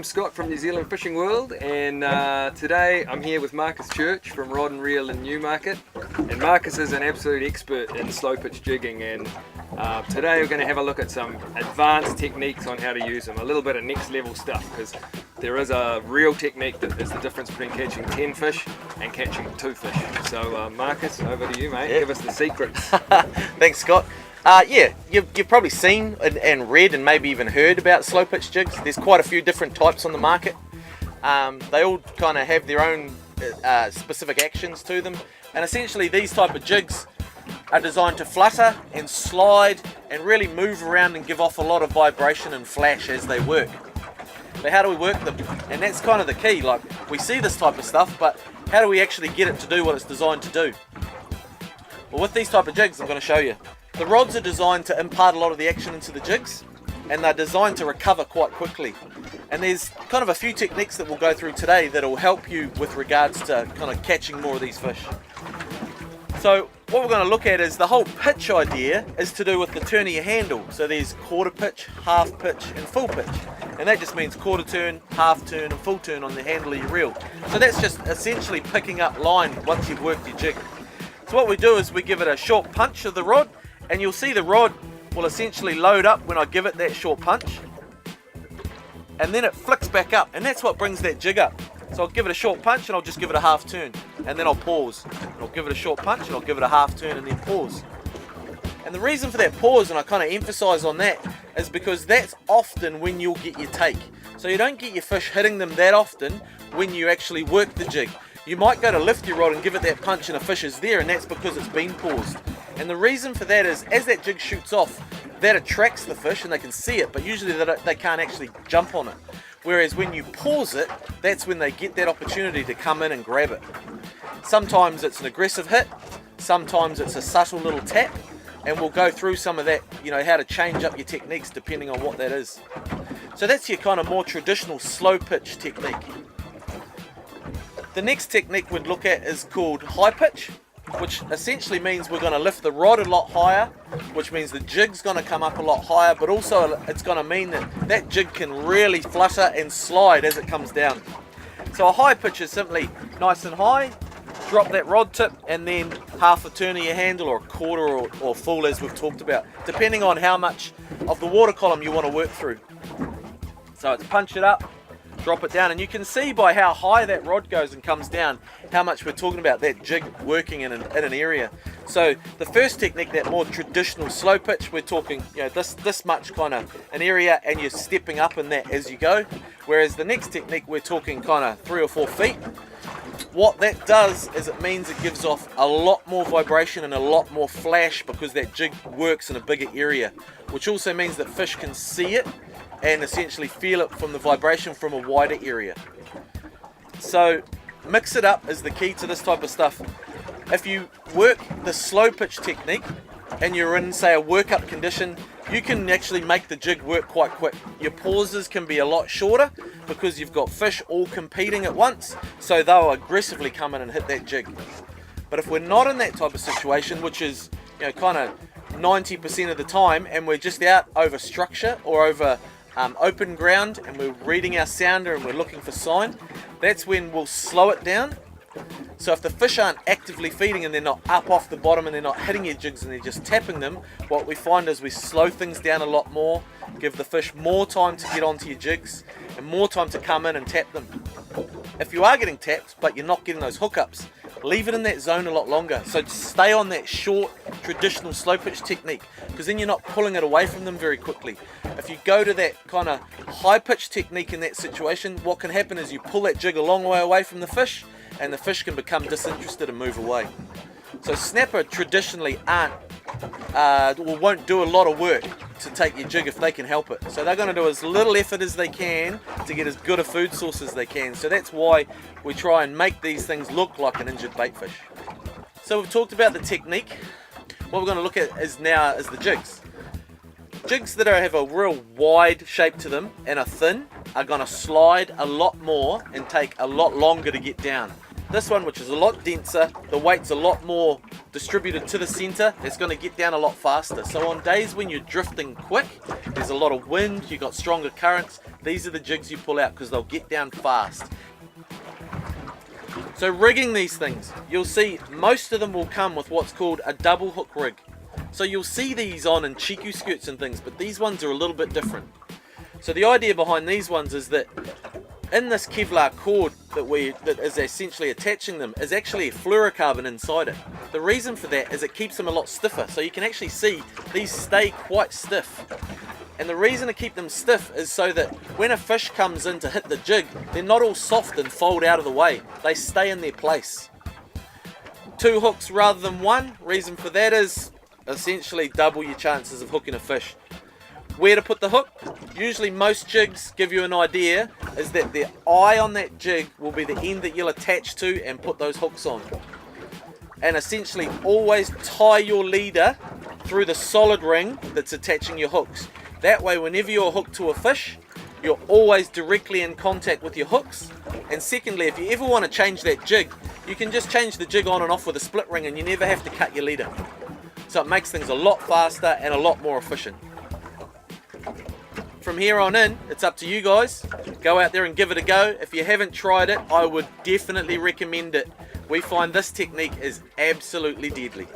I'm Scott from New Zealand Fishing World, and today I'm here with Marcus Church from Rod and Reel in Newmarket. And Marcus is an absolute expert in slow pitch jigging, and today we're going to have a look at some advanced techniques on how to use them, a little bit of next level stuff, because there is a real technique that is the difference between catching 10 fish and catching 2 fish. So Marcus, over to you, mate. Give us the secrets. Thanks, Scott. You've probably seen and read and maybe even heard about slow pitch jigs. There's quite a few different types on the market. They all kind of have their own specific actions to them, and essentially these type of jigs are designed to flutter and slide and really move around and give off a lot of vibration and flash as they work. But how do we work them? And that's kind of the key. Like, we see this type of stuff, but how do we actually get it to do what it's designed to do? Well, with these type of jigs, I'm going to show you. The rods are designed to impart a lot of the action into the jigs, and they're designed to recover quite quickly. And there's kind of a few techniques that we'll go through today that will help you with regards to kind of catching more of these fish. So what we're going to look at is the whole pitch idea is to do with the turn of your handle. So there's quarter pitch, half pitch and full pitch. And that just means quarter turn, half turn and full turn on the handle of your reel. So that's just essentially picking up line once you've worked your jig. So what we do is we give it a short punch of the rod, and you'll see the rod will essentially load up when I give it that short punch, and then it flicks back up, and that's what brings that jig up. So I'll give it a short punch and I'll just give it a half turn, and then I'll pause. And I'll give it a short punch and I'll give it a half turn and then pause. And the reason for that pause, and I kind of emphasize on that, is because that's often when you'll get your take. So you don't get your fish hitting them that often when you actually work the jig. You might go to lift your rod and give it that punch and a fish is there, and that's because it's been paused. And the reason for that is, as that jig shoots off, that attracts the fish and they can see it, but usually they can't actually jump on it. Whereas when you pause it, that's when they get that opportunity to come in and grab it. Sometimes it's an aggressive hit, sometimes it's a subtle little tap, and we'll go through some of that, you know, how to change up your techniques depending on what that is. So that's your kind of more traditional slow pitch technique. The next technique we'd look at is called high pitch, which essentially means we're going to lift the rod a lot higher, which means the jig's going to come up a lot higher, but also it's going to mean that that jig can really flutter and slide as it comes down. So a high pitch is simply nice and high, drop that rod tip, and then half a turn of your handle, or a quarter, or full, as we've talked about, depending on how much of the water column you want to work through. So it's punch it up, drop it down, and you can see by how high that rod goes and comes down how much we're talking about that jig working in an area. So the first technique, that more traditional slow pitch, we're talking, you know, this much kind of an area, and you're stepping up in that as you go. Whereas the next technique, we're talking kind of 3 or 4 feet. What that does is it means it gives off a lot more vibration and a lot more flash, because that jig works in a bigger area, which also means that fish can see it and essentially feel it from the vibration from a wider area. So mix it up is the key to this type of stuff. If you work the slow pitch technique and you're in, say, a workup condition, you can actually make the jig work quite quick. Your pauses can be a lot shorter because you've got fish all competing at once, so they'll aggressively come in and hit that jig. But if we're not in that type of situation, which is, you know, kind of 90% of the time, and we're just out over structure or over open ground, and we're reading our sounder and we're looking for sign, that's when we'll slow it down. So if the fish aren't actively feeding and they're not up off the bottom and they're not hitting your jigs and they're just tapping them, what we find is we slow things down a lot more, give the fish more time to get onto your jigs and more time to come in and tap them. If you are getting tapped but you're not getting those hookups, leave it in that zone a lot longer. So stay on that short traditional slow pitch technique, because then you're not pulling it away from them very quickly. If you go to that kind of high pitch technique in that situation, what can happen is you pull that jig a long way away from the fish, and the fish can become disinterested and move away. So snapper traditionally won't do a lot of work to take your jig if they can help it. So they're going to do as little effort as they can to get as good a food source as they can. So that's why we try and make these things look like an injured baitfish. So we've talked about the technique. What we're going to look at is the jigs. Jigs that have a real wide shape to them and are thin are going to slide a lot more and take a lot longer to get down. This one, which is a lot denser, the weight's a lot more distributed to the center, it's going to get down a lot faster. So on days when you're drifting quick, there's a lot of wind, you've got stronger currents, these are the jigs you pull out because they'll get down fast. So rigging these things, you'll see most of them will come with what's called a double hook rig. So you'll see these on in chiku skirts and things, but these ones are a little bit different. So the idea behind these ones is that in this Kevlar cord that is essentially attaching them is actually a fluorocarbon inside it. The reason for that is it keeps them a lot stiffer, so you can actually see these stay quite stiff. And the reason to keep them stiff is so that when a fish comes in to hit the jig, they're not all soft and fold out of the way. They stay in their place. 2 hooks rather than 1. Reason for that is essentially double your chances of hooking a fish. Where to put the hook? Usually most jigs give you an idea is that the eye on that jig will be the end that you'll attach to and put those hooks on. And essentially always tie your leader through the solid ring that's attaching your hooks. That way whenever you're hooked to a fish, you're always directly in contact with your hooks. And secondly, if you ever want to change that jig, you can just change the jig on and off with a split ring and you never have to cut your leader. So it makes things a lot faster and a lot more efficient. From here on in, it's up to you guys. Go out there and give it a go. If you haven't tried it, I would definitely recommend it. We find this technique is absolutely deadly.